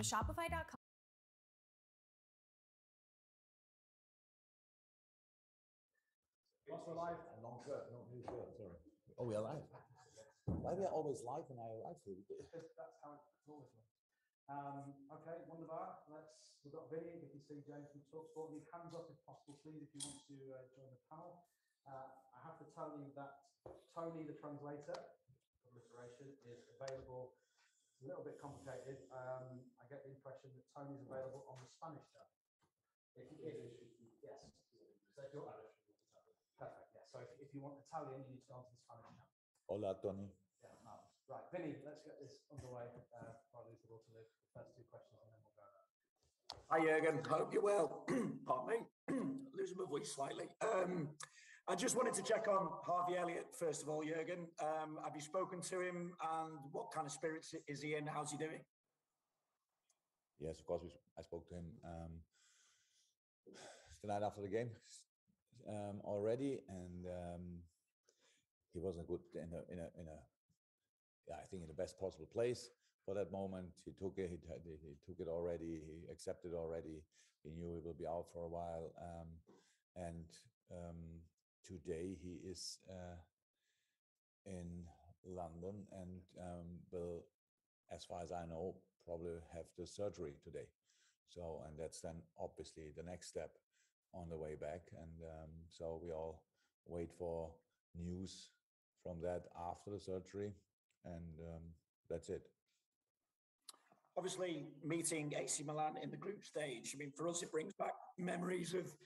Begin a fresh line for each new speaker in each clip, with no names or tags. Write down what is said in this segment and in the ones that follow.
Shopify.com.
Also live. Long shirt, not new shirt, sorry. Oh, we are live. Why we are always live when I arrive here? Because that's how it's always like. Okay, wonderbar. We've got Vinny. You can see James from TalkSport. Leave hands up if possible, please, if you want to join the panel. I have to tell you that Tony, the translator, alliteration, is available. It's a little bit complicated. I get the impression that Tony is available on the Spanish tab. Yes. So if you're perfect. Yeah. So if you want Italian, you need to go onto the Spanish tab. Hola, Tony. Yeah. Right, Vinny. Let's get this underway. Probably to the first two questions, and then we'll go.
Hi, Jurgen. Hope you're well. Pardon me. Losing my voice slightly. I just wanted to check on Harvey Elliott, first of all, Jurgen. Have you spoken to him, and what kind of spirits is he in? How's he doing?
Yes, of course. I spoke to him the night after the game already, and he wasn't good I think in the best possible place for that moment. He took it. He took it already. He accepted already. He knew he will be out for a while, and today he is in London and will, as far as I know, probably have the surgery today. So, and that's then obviously the next step on the way back. And so we all wait for news from that after the surgery, and that's it.
Obviously, meeting AC Milan in the group stage, I mean, for us, it brings back memories of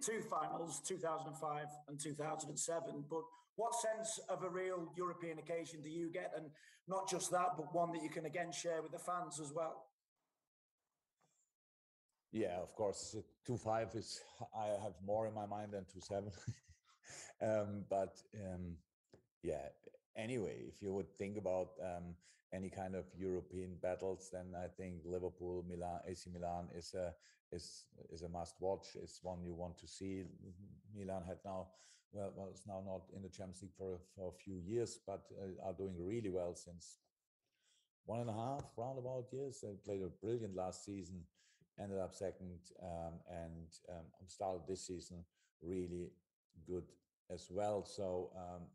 two finals, 2005 and 2007. But what sense of a real European occasion do you get? And not just that, but one that you can again share with the fans as well.
Yeah, of course, 2-5 is, I have more in my mind than 2-7. Yeah, anyway, if you would think about any kind of European battles, then I think Liverpool, Milan, AC Milan is a must watch. It's one you want to see. Milan had now, it's now not in the Champions League for a few years, but are doing really well since 1.5 roundabout years. They played a brilliant last season, ended up second, and started this season really good as well. So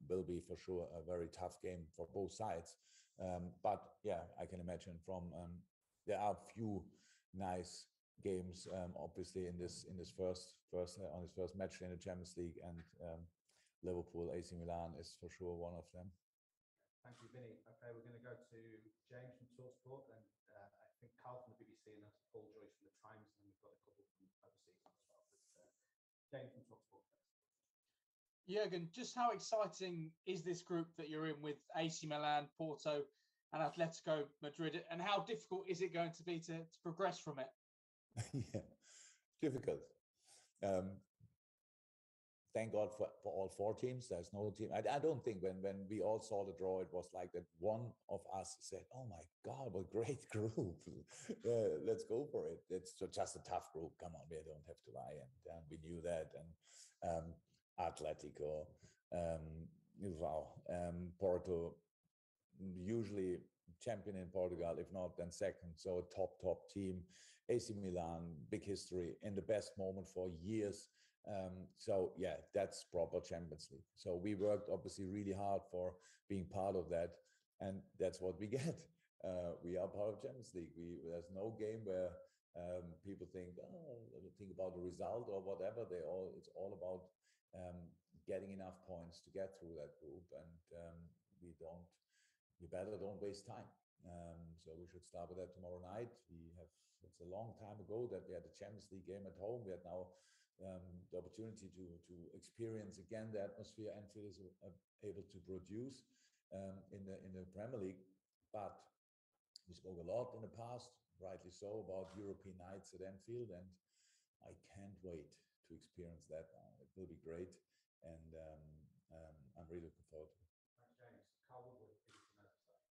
will be for sure a very tough game for both sides. But yeah, I can imagine from there are a few nice games, obviously in this first on his first match in the Champions League, and Liverpool AC Milan is for sure one of them.
Thank you, Vinny. Okay, we're going to go to James from TalkSport, and I think Carl from the BBC, and that's Paul Joyce from the Times, and then we've got a couple from overseas as well. But James from TalkSport.
Jurgen, just how exciting is this group that you're in with AC Milan, Porto, and Atletico Madrid, and how difficult is it going to be to progress from it?
Yeah, difficult. Thank God for all four teams. There's no team. I don't think when we all saw the draw, it was like that one of us said, "Oh my God, what a great group. Let's go for it." It's just a tough group. Come on, we don't have to lie. And we knew that. And Atletico, Porto, usually champion in Portugal, if not then second. So a top team. AC Milan, big history, in the best moment for years. So yeah, that's proper Champions League. So we worked obviously really hard for being part of that, and that's what we get. We are part of Champions League. There's no game where people think about the result or whatever. It's all about getting enough points to get through that group, and we better don't waste time. So we should start with that tomorrow night. It's a long time ago that we had a Champions League game at home. We had now the opportunity to experience again the atmosphere Anfield is able to produce in the Premier League. But we spoke a lot in the past, rightly so, about European nights at Anfield, and I can't wait to experience that now. It will be great, and I'm really looking forward to it.
Thanks, James. Carl Woodward, BBC Merseyside.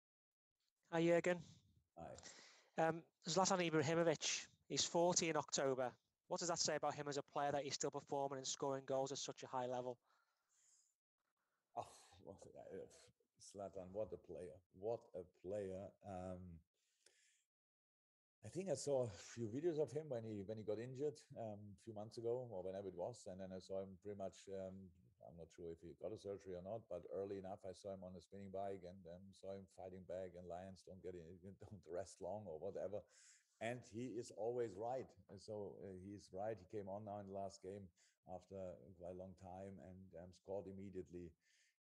Hi, Jurgen.
Hi.
Zlatan Ibrahimovic, he's 40 in October. What does that say about him as a player, that he's still performing and scoring goals at such a high level?
Oh, Zlatan, what a player. What a player. think I saw a few videos of him when he got injured a few months ago or whenever it was, and then I saw him pretty much. I'm not sure if he got a surgery or not, but early enough I saw him on a spinning bike and saw him fighting back. And lions don't rest long or whatever. And he is always right. So he's right. He came on now in the last game after quite a long time and scored immediately.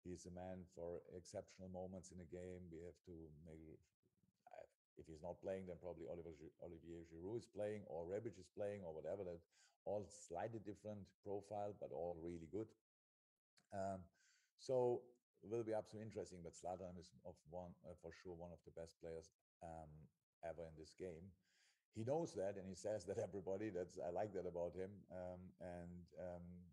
He's a man for exceptional moments in a game. We have to make. If he's not playing, then probably Olivier Giroud is playing, or Rebic is playing, or whatever. That all slightly different profile, but all really good. So it will be absolutely interesting. But Zlatan is for sure one of the best players ever in this game. He knows that, and he says that everybody. I like that about him, and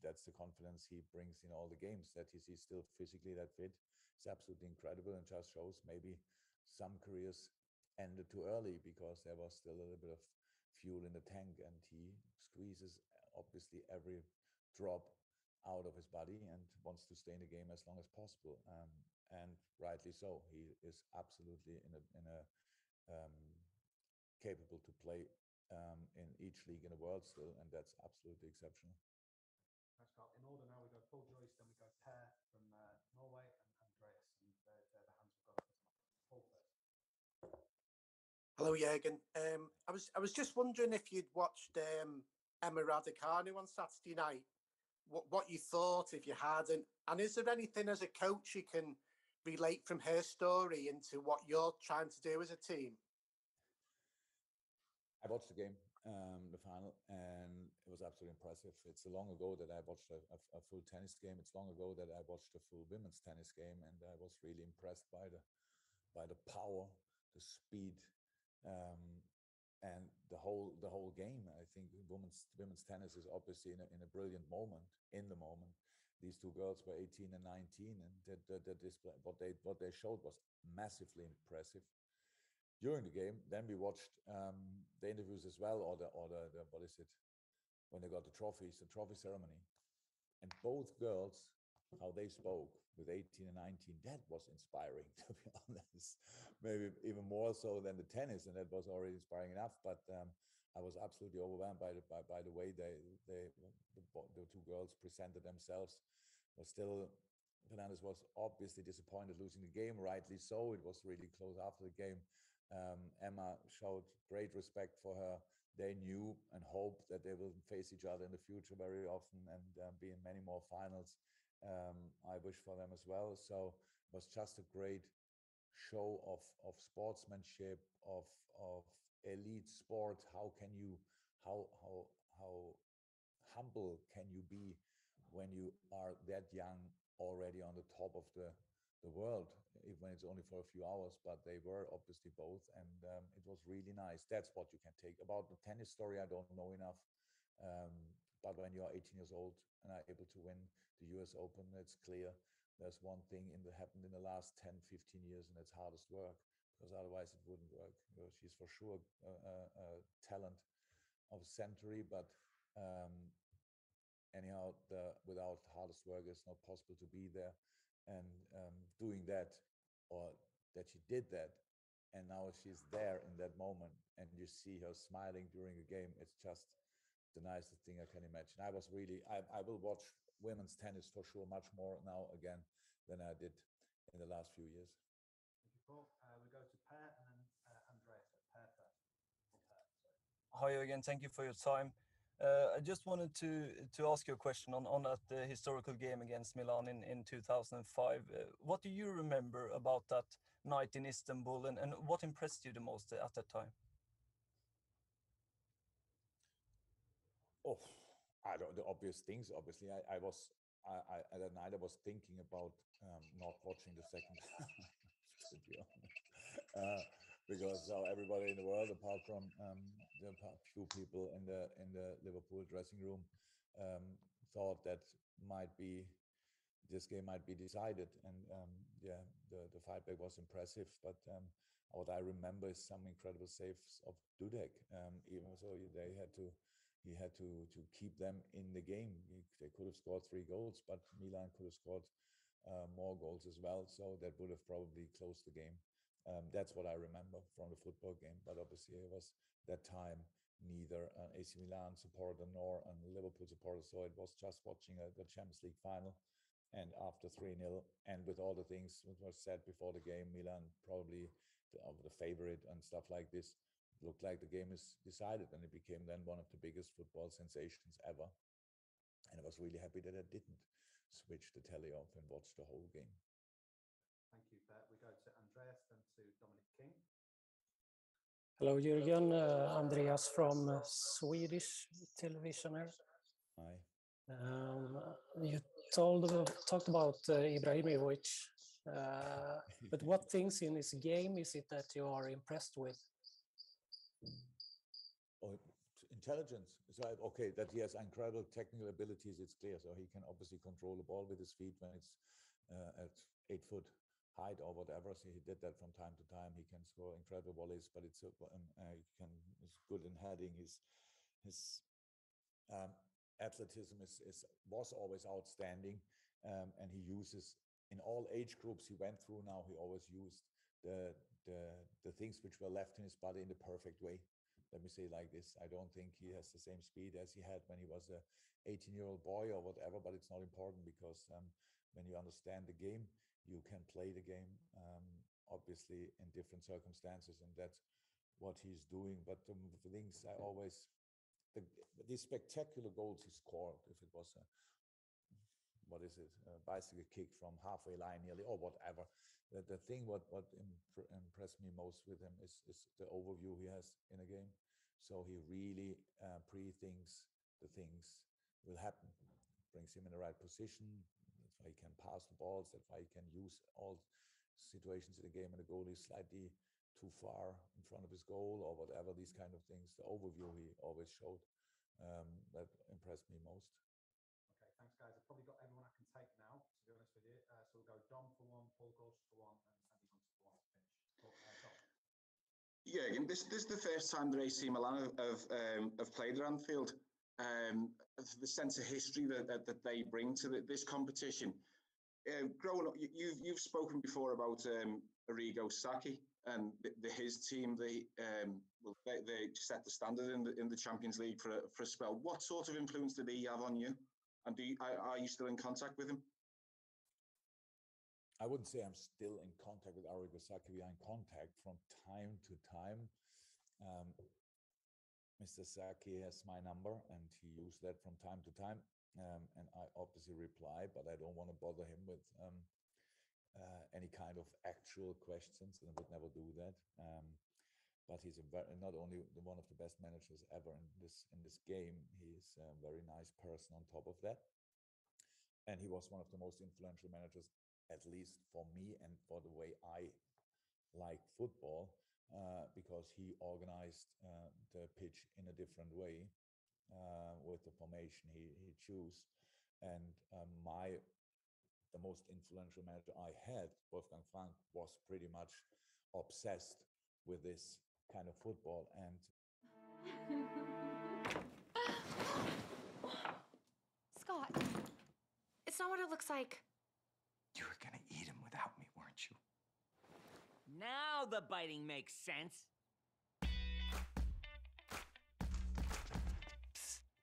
that's the confidence he brings in all the games. That he's still physically that fit. It's absolutely incredible, and just shows maybe some careers ended too early because there was still a little bit of fuel in the tank, and he squeezes obviously every drop out of his body and wants to stay in the game as long as possible, and rightly so. He is absolutely in a capable to play in each league in the world still, and that's absolutely exceptional.
Thanks, Carl. In order now, we go Paul Joyce, then we go Per from Norway, and Andreas, and they're the hands we've got up at the moment. Paul first.
Hello, Jurgen. I was just wondering if you'd watched Emma Raducanu on Saturday night. What you thought, if you had, and is there anything as a coach you can relate from her story into what you're trying to do as a team?
I watched the game, the final, and it was absolutely impressive. It's long ago that I watched a full tennis game. It's long ago that I watched a full women's tennis game, and I was really impressed by the power, the speed, and the whole game. I think women's tennis is obviously in a brilliant moment. In the moment, these two girls were 18 and 19, and the display, what they showed was massively impressive. During the game, then we watched the interviews as well, or the what is it, when they got the trophy ceremony, and both girls, how they spoke with 18 and 19, that was inspiring, to be honest. Maybe even more so than the tennis, and that was already inspiring enough. But I was absolutely overwhelmed by the way the two girls presented themselves. But still, Fernandez was obviously disappointed losing the game, rightly so. It was really close after the game. Emma showed great respect for her. They knew and hoped that they will face each other in the future very often and be in many more finals. I wish for them as well. So it was just a great show of sportsmanship, of elite sport. How humble can you be when you are that young already on the top of the world, even when it's only for a few hours? But they were obviously both, and it was really nice. That's what you can take. About the tennis story, I don't know enough. But when you are 18 years old and are able to win the US Open, it's clear there's one thing happened in the last 10, 15 years, and it's hardest work, because otherwise it wouldn't work. She's for sure a talent of a century, but anyhow, without hardest work, it's not possible to be there. And doing that, or that she did that, and now she's there in that moment, and you see her smiling during a game. It's just the nicest thing I can imagine. I will watch women's tennis for sure much more now again than I did in the last few years.
Thank you, Paul. We go to Per and then Andreas. Per first.
Hi again. Thank you for your time. I just wanted to ask you a question on that historical game against Milan in 2005. What do you remember about that night in Istanbul, and what impressed you the most at that time?
Oh, the obvious things. Obviously, I that night I was thinking about not watching the second half, to be honest, because everybody in the world, apart from the few people in the Liverpool dressing room, thought that this game might be decided. And the fight back was impressive, but what I remember is some incredible saves of Dudek. Even so, he had to keep them in the game. They could have scored 3 goals, but Milan could have scored more goals as well. So that would have probably closed the game. That's what I remember from the football game. But obviously, it was that time neither an AC Milan supporter nor a Liverpool supporter, so it was just watching the Champions League final. And after 3-0, and with all the things that were said before the game, Milan probably the favorite and stuff like this, looked like the game is decided, and it became then one of the biggest football sensations ever. And I was really happy that I didn't switch the telly off and watch the whole game.
Thank you, Bert. We go to Andreas, then to Dominic King.
Hello, Jurgen. Andreas from Swedish television here.
Hi.
You talked about Ibrahimovic, but what things in his game is it that you are impressed with?
Oh, intelligence. So okay, that he has incredible technical abilities. It's clear. So he can obviously control the ball with his feet when it's at 8 foot height or whatever. So he did that from time to time. He can score incredible volleys, but he's good in heading. His athleticism was always outstanding, and he uses in all age groups he went through. Now he always used the things which were left in his body in the perfect way. Let me say like this: I don't think he has the same speed as he had when he was a 18-year-old boy or whatever. But it's not important, because when you understand the game, you can play the game, obviously in different circumstances, and that's what he's doing. But the things I always. These spectacular goals he scored, if it was a bicycle kick from halfway line nearly, or whatever. The thing what impressed me most with him is the overview he has in a game. So he really pre-thinks the things will happen, brings him in the right position. That's why he can pass the balls. That's why he can use all situations in the game, and the goalie is slightly too far in front of his goal or whatever, these kind of things. The overview he always showed, that impressed me most.
Okay, thanks guys. I've probably got everyone I can take now, to be honest with you. So we'll go Dom for one, Paul Gorst for one, and Andy Hunter for one to finish. Dom.
Yeah, and this is the first time that AC Milan have played at Anfield. The sense of history that they bring to this competition. Growing up, you've spoken before about Arrigo Sacchi and his team. They set the standard in the Champions League for a spell. What sort of influence did he have on you? And are you still in contact with him?
I wouldn't say I'm still in contact with Arrigo Sacchi. We are in contact from time to time. Mr. Sacchi has my number, and he used that from time to time. And I obviously reply, but I don't want to bother him with any kind of actual questions, and I would never do that. But he's not only one of the best managers ever in this game. He's a very nice person on top of that, and he was one of the most influential managers, at least for me and for the way I like football, because he organized the pitch in a different way. With the formation he chose, and the most influential manager I had, Wolfgang Frank, was pretty much obsessed with this kind of football. And
Scott, it's not what it looks like.
You were gonna eat him without me, weren't you?
Now the biting makes sense.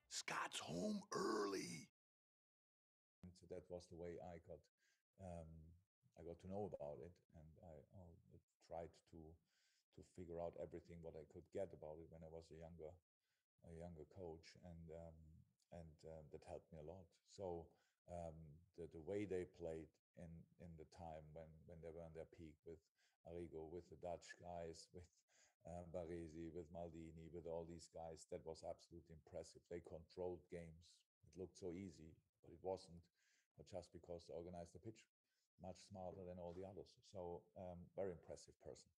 Scott's home early.
And so that was the way I got to know about it, and I tried to figure out everything what I could get about it when I was a younger coach, and that helped me a lot. So the way they played in the time when they were on their peak with Arrigo, with the Dutch guys, with Baresi, with Maldini, with all these guys, that was absolutely impressive. They controlled games. It looked so easy, but it wasn't, but just because they organized the pitch much smarter than all the others. So very impressive person.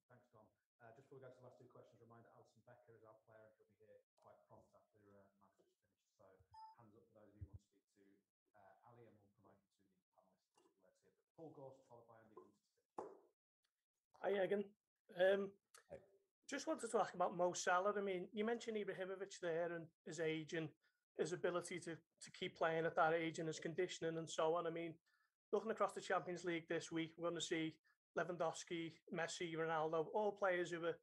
Thanks, Tom. Just before we go to the last two questions, reminder, Alison Becker is our player, and she'll be here quite prompt after Max has finished. So hands up for those of you who want to speak to Ali, and we'll promote you to the panellists. Paul Gorst, followed by Andy Hunter.
Hi, Jurgen. Just wanted to ask about Mo Salah. I mean, you mentioned Ibrahimovic there and his age and his ability to keep playing at that age and his conditioning and so on. I mean, looking across the Champions League this week, we're going to see Lewandowski, Messi, Ronaldo, all players who are,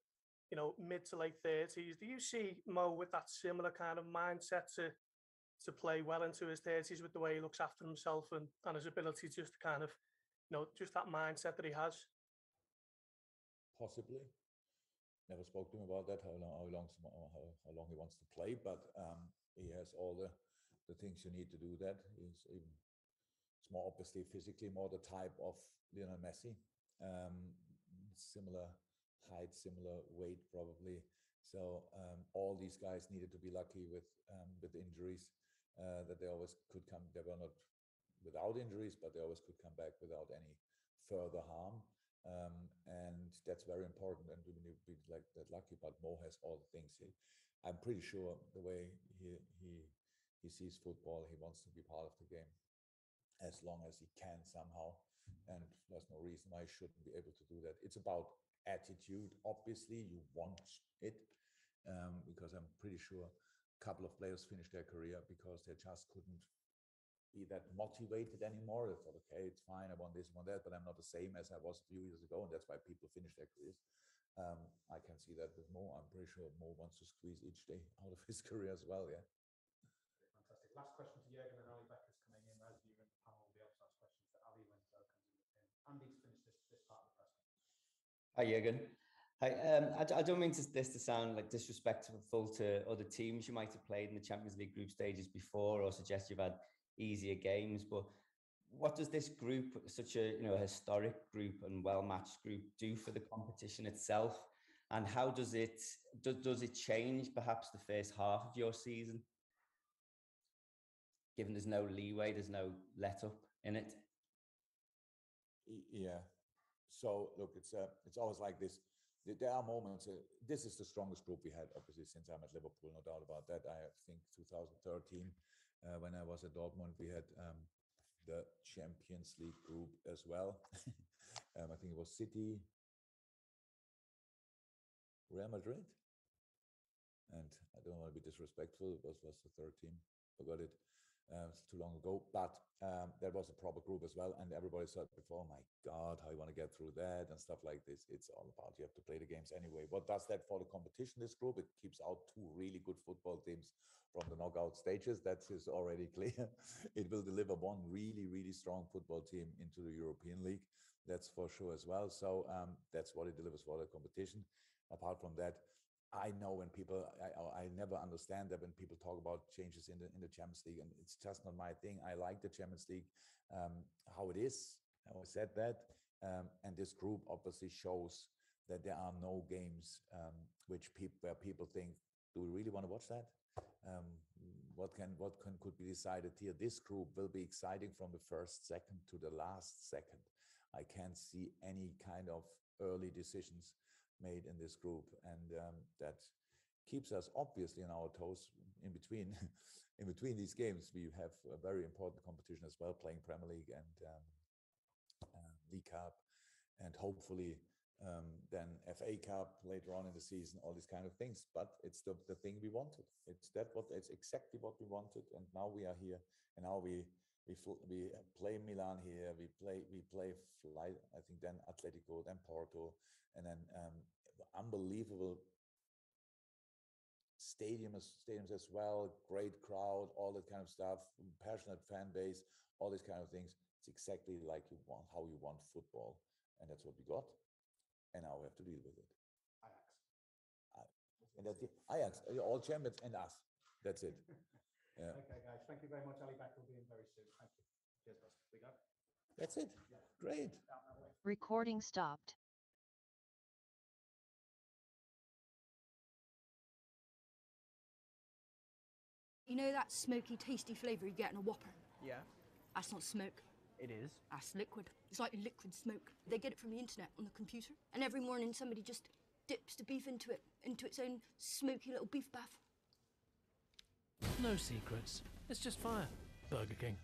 you know, mid to late 30s. Do you see Mo with that similar kind of mindset to play well into his 30s with the way he looks after himself and his ability just to kind of, you know, just that mindset that he has?
Possibly. Never spoke to him about that, how long he wants to play, but he has all the things you need to do that. It's more obviously physically more the type of Lionel Messi. Similar height, similar weight probably. So all these guys needed to be lucky with injuries, that they always could come. They were not without injuries, but they always could come back without any further harm. And that's very important, and we need to be like that lucky. But Mo has all the things. I'm pretty sure the way he sees football, he wants to be part of the game as long as he can somehow, and there's no reason why he shouldn't be able to do that. It's about attitude. Obviously, you want it, because I'm pretty sure a couple of players finished their career because they just couldn't be that motivated anymore. They thought, okay, it's fine, I want this, I want that, but I'm not the same as I was a few years ago, and that's why people finish their careers. I can see that with Mo. I'm pretty sure Mo wants to squeeze each day out of his career as well, yeah.
Fantastic. Last question to Jurgen, and Ali Becker's coming in. As you're in the panel, we'll be able to ask questions to Ali when Zoe comes in with him. Andy's finished this part of the press conference.
Hi, Jurgen. Hi, I don't mean this to sound like disrespectful to other teams you might have played in the Champions League group stages before, or suggest you've had easier games, but what does this group, such a historic group and well-matched group, do for the competition itself, and how does it change perhaps the first half of your season, given there's no leeway, there's no let up in it?
Yeah. So look, it's always like this. There are moments. This is the strongest group we had, obviously, since I'm at Liverpool, no doubt about that. I think 2013, when I was at Dortmund, we had the Champions League group as well. I think it was City, Real Madrid, and I don't want to be disrespectful. It was the third team. Forgot it. It's too long ago, but that was a proper group as well, and everybody said before, oh my God, how you want to get through that and stuff like this. It's all about, you have to play the games anyway. What does that for the competition, this group? It keeps out two really good football teams from the knockout stages. That is already clear. It will deliver one really, really strong football team into the European League. That's for sure as well. So that's what it delivers for the competition. Apart from that, I know when people, I never understand that when people talk about changes in the Champions League, and it's just not my thing. I like the Champions League, how it is. I always said that. And this group obviously shows that there are no games where people think, do we really want to watch that? What could be decided here? This group will be exciting from the first second to the last second. I can't see any kind of early decisions made in this group, and that keeps us obviously on our toes in between. In between these games, we have a very important competition as well, playing Premier League and League Cup, and hopefully then FA Cup later on in the season, all these kind of things. But it's the thing we wanted. It's exactly what we wanted, and now we are here, and now we play Milan here. We play I think then Atletico, then Porto, and then unbelievable stadiums as well. Great crowd, all that kind of stuff. Passionate fan base, all these kind of things. It's exactly like how you want football, and that's what we got. And now we have to deal with it. And that's it. Ajax, all champions, and us. That's it. Yeah.
Okay, guys. Thank you very much. Ali Beck will be in very soon. Thank you. Cheers, boss. We go.
That's it. Yeah. Great.
Recording stopped.
You know that smoky, tasty flavour you get in a Whopper?
Yeah.
That's not smoke.
It is.
That's liquid. It's like liquid smoke. They get it from the internet on the computer, and every morning somebody just dips the beef into its own smoky little beef bath.
No secrets. It's just fire. Burger King.